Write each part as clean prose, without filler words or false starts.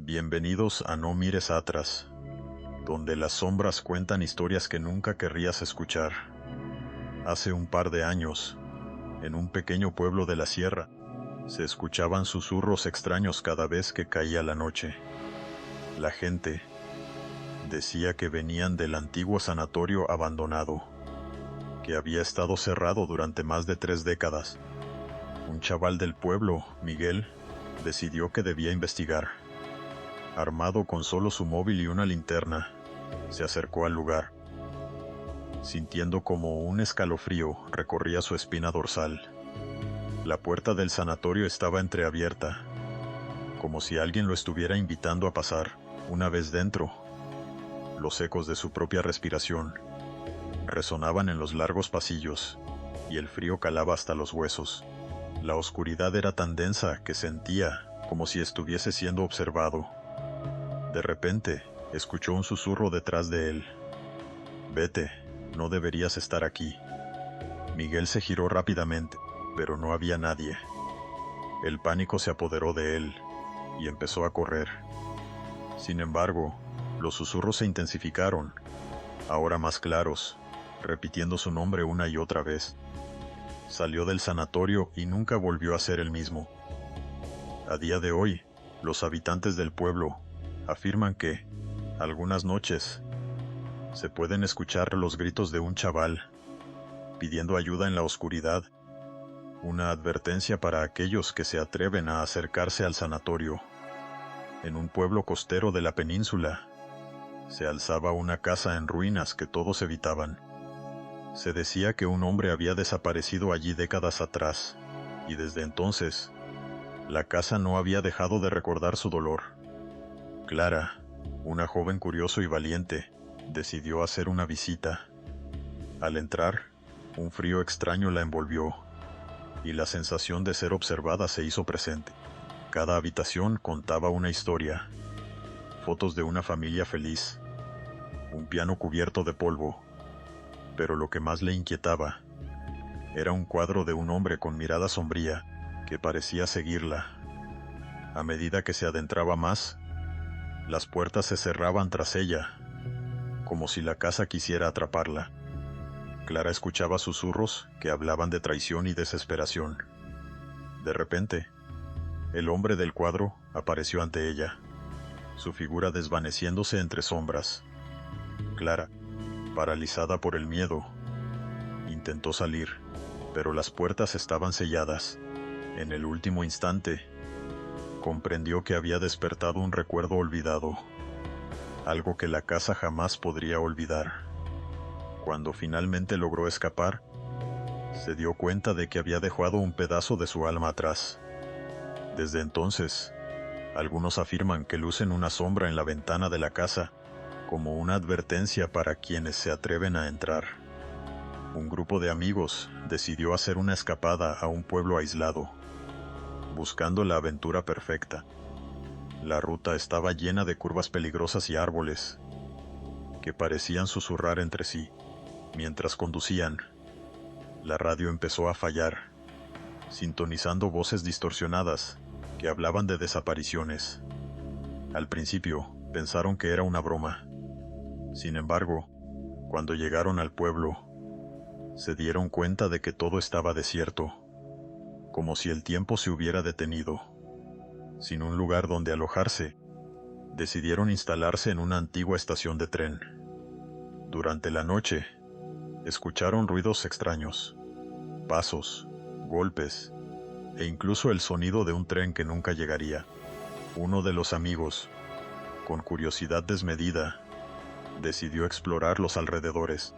Bienvenidos a No mires atrás, donde las sombras cuentan historias que nunca querrías escuchar. Hace un par de años, en un pequeño pueblo de la sierra, se escuchaban susurros extraños cada vez que caía la noche. La gente decía que venían del antiguo sanatorio abandonado, que había estado cerrado durante más de 3 décadas. Un chaval del pueblo, Miguel, decidió que debía investigar. Armado con solo su móvil y una linterna, se acercó al lugar, sintiendo como un escalofrío recorría su espina dorsal. La puerta del sanatorio estaba entreabierta, como si alguien lo estuviera invitando a pasar. Una vez dentro, los ecos de su propia respiración resonaban en los largos pasillos, y el frío calaba hasta los huesos. La oscuridad era tan densa que sentía como si estuviese siendo observado. De repente, escuchó un susurro detrás de él. «Vete, no deberías estar aquí». Miguel se giró rápidamente, pero no había nadie. El pánico se apoderó de él, y empezó a correr. Sin embargo, los susurros se intensificaron, ahora más claros, repitiendo su nombre una y otra vez. Salió del sanatorio y nunca volvió a ser el mismo. A día de hoy, los habitantes del pueblo afirman que, algunas noches, se pueden escuchar los gritos de un chaval pidiendo ayuda en la oscuridad, una advertencia para aquellos que se atreven a acercarse al sanatorio. En un pueblo costero de la península, se alzaba una casa en ruinas que todos evitaban. Se decía que un hombre había desaparecido allí décadas atrás, y desde entonces, la casa no había dejado de recordar su dolor. Clara, una joven curioso y valiente, decidió hacer una visita. Al entrar, un frío extraño la envolvió, y la sensación de ser observada se hizo presente. Cada habitación contaba una historia. Fotos de una familia feliz, un piano cubierto de polvo, pero lo que más le inquietaba era un cuadro de un hombre con mirada sombría que parecía seguirla. A medida que se adentraba más, las puertas se cerraban tras ella, como si la casa quisiera atraparla. Clara escuchaba susurros que hablaban de traición y desesperación. De repente, el hombre del cuadro apareció ante ella, su figura desvaneciéndose entre sombras. Clara, paralizada por el miedo, intentó salir, pero las puertas estaban selladas. En el último instante, comprendió que había despertado un recuerdo olvidado, algo que la casa jamás podría olvidar. Cuando finalmente logró escapar, se dio cuenta de que había dejado un pedazo de su alma atrás. Desde entonces, algunos afirman que lucen una sombra en la ventana de la casa, como una advertencia para quienes se atreven a entrar. Un grupo de amigos decidió hacer una escapada a un pueblo aislado, buscando la aventura perfecta. La ruta estaba llena de curvas peligrosas y árboles que parecían susurrar entre sí. Mientras conducían, la radio empezó a fallar, sintonizando voces distorsionadas que hablaban de desapariciones. Al principio, pensaron que era una broma. Sin embargo, cuando llegaron al pueblo, se dieron cuenta de que todo estaba desierto, como si el tiempo se hubiera detenido. Sin un lugar donde alojarse, decidieron instalarse en una antigua estación de tren. Durante la noche, escucharon ruidos extraños, pasos, golpes, e incluso el sonido de un tren que nunca llegaría. Uno de los amigos, con curiosidad desmedida, decidió explorar los alrededores.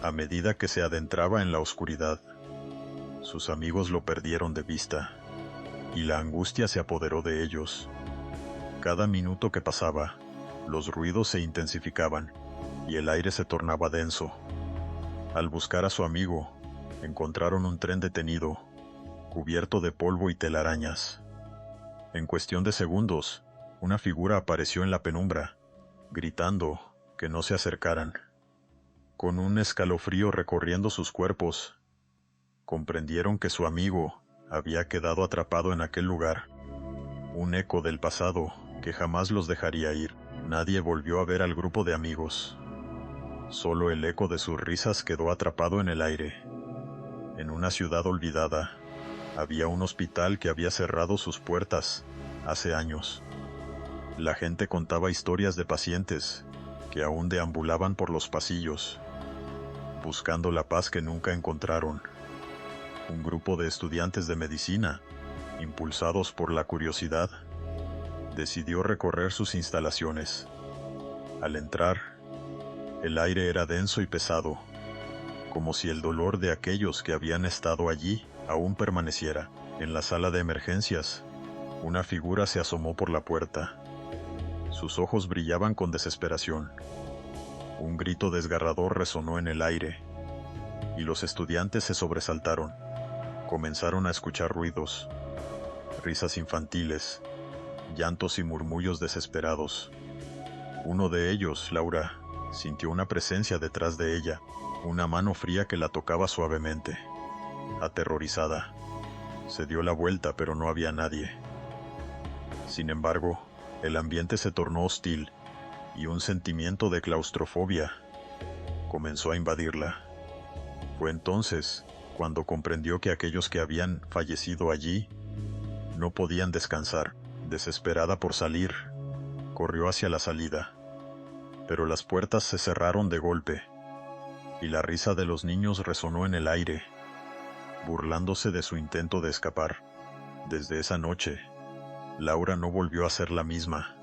A medida que se adentraba en la oscuridad, sus amigos lo perdieron de vista, y la angustia se apoderó de ellos. Cada minuto que pasaba, los ruidos se intensificaban, y el aire se tornaba denso. Al buscar a su amigo, encontraron un tren detenido, cubierto de polvo y telarañas. En cuestión de segundos, una figura apareció en la penumbra, gritando que no se acercaran. Con un escalofrío recorriendo sus cuerpos, comprendieron que su amigo había quedado atrapado en aquel lugar. Un eco del pasado que jamás los dejaría ir. Nadie volvió a ver al grupo de amigos. Solo el eco de sus risas quedó atrapado en el aire. En una ciudad olvidada, había un hospital que había cerrado sus puertas hace años. La gente contaba historias de pacientes que aún deambulaban por los pasillos, buscando la paz que nunca encontraron. Un grupo de estudiantes de medicina, impulsados por la curiosidad, decidió recorrer sus instalaciones. Al entrar, el aire era denso y pesado, como si el dolor de aquellos que habían estado allí aún permaneciera. En la sala de emergencias, una figura se asomó por la puerta. Sus ojos brillaban con desesperación. Un grito desgarrador resonó en el aire, y los estudiantes se sobresaltaron. Comenzaron a escuchar ruidos, risas infantiles, llantos y murmullos desesperados. Uno de ellos, Laura, sintió una presencia detrás de ella, una mano fría que la tocaba suavemente. Aterrorizada, se dio la vuelta, pero no había nadie. Sin embargo, el ambiente se tornó hostil y un sentimiento de claustrofobia comenzó a invadirla. Fue entonces cuando comprendió que aquellos que habían fallecido allí no podían descansar. Desesperada por salir, corrió hacia la salida, pero las puertas se cerraron de golpe y la risa de los niños resonó en el aire, burlándose de su intento de escapar. Desde esa noche, Laura no volvió a ser la misma,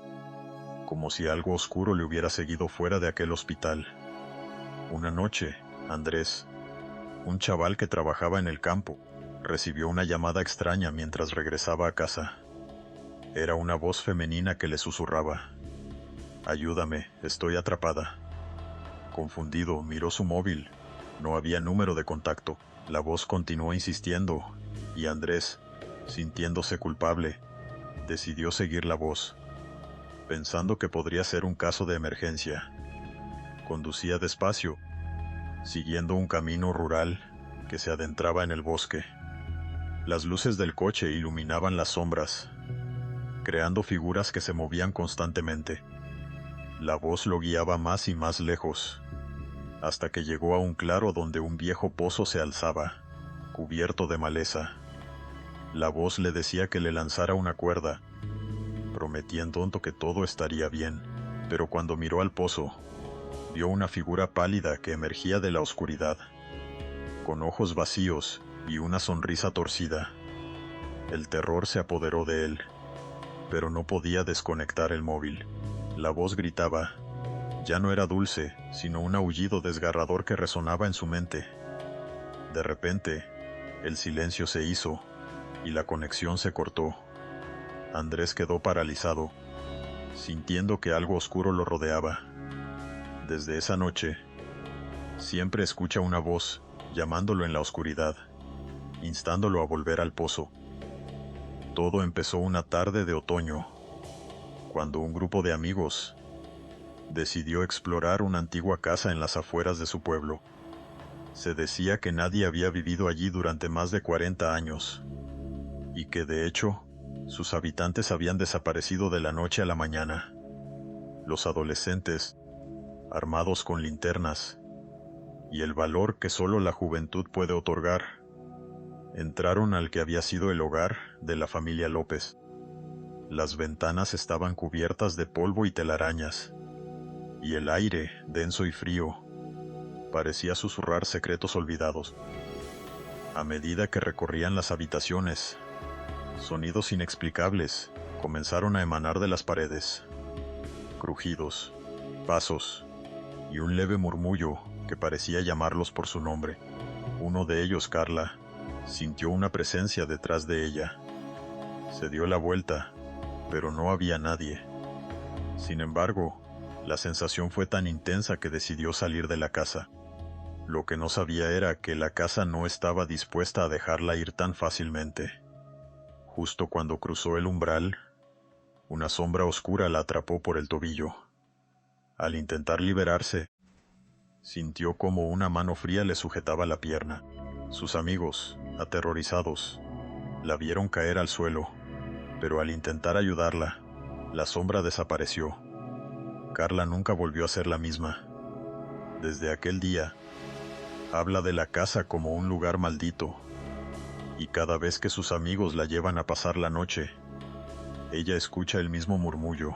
como si algo oscuro le hubiera seguido fuera de aquel hospital. Una noche, Andrés, un chaval que trabajaba en el campo, recibió una llamada extraña mientras regresaba a casa. Era una voz femenina que le susurraba: «Ayúdame, estoy atrapada». Confundido, miró su móvil. No había número de contacto. La voz continuó insistiendo, y Andrés, sintiéndose culpable, decidió seguir la voz, pensando que podría ser un caso de emergencia. Conducía despacio, siguiendo un camino rural que se adentraba en el bosque. Las luces del coche iluminaban las sombras, creando figuras que se movían constantemente. La voz lo guiaba más y más lejos, hasta que llegó a un claro donde un viejo pozo se alzaba, cubierto de maleza. La voz le decía que le lanzara una cuerda, prometiendo que todo estaría bien. Pero cuando miró al pozo, vio una figura pálida que emergía de la oscuridad, con ojos vacíos y una sonrisa torcida. El terror se apoderó de él, pero no podía desconectar el móvil. La voz gritaba. Ya no era dulce, sino un aullido desgarrador que resonaba en su mente. De repente, el silencio se hizo, y la conexión se cortó. Andrés quedó paralizado, sintiendo que algo oscuro lo rodeaba. Desde esa noche, siempre escucha una voz, llamándolo en la oscuridad, instándolo a volver al pozo. Todo empezó una tarde de otoño, cuando un grupo de amigos decidió explorar una antigua casa en las afueras de su pueblo. Se decía que nadie había vivido allí durante más de 40 años, y que de hecho, sus habitantes habían desaparecido de la noche a la mañana. Los adolescentes, armados con linternas, y el valor que solo la juventud puede otorgar, entraron al que había sido el hogar de la familia López. Las ventanas estaban cubiertas de polvo y telarañas, y el aire, denso y frío, parecía susurrar secretos olvidados. A medida que recorrían las habitaciones, sonidos inexplicables comenzaron a emanar de las paredes. Crujidos, pasos y un leve murmullo que parecía llamarlos por su nombre. Uno de ellos, Carla, sintió una presencia detrás de ella. Se dio la vuelta, pero no había nadie. Sin embargo, la sensación fue tan intensa que decidió salir de la casa. Lo que no sabía era que la casa no estaba dispuesta a dejarla ir tan fácilmente. Justo cuando cruzó el umbral, una sombra oscura la atrapó por el tobillo. Al intentar liberarse, sintió como una mano fría le sujetaba la pierna. Sus amigos, aterrorizados, la vieron caer al suelo, pero al intentar ayudarla, La sombra desapareció. Carla nunca volvió a ser la misma. Desde aquel día, habla de la casa como un lugar maldito, y cada vez que sus amigos la llevan a pasar la noche, ella escucha el mismo murmullo.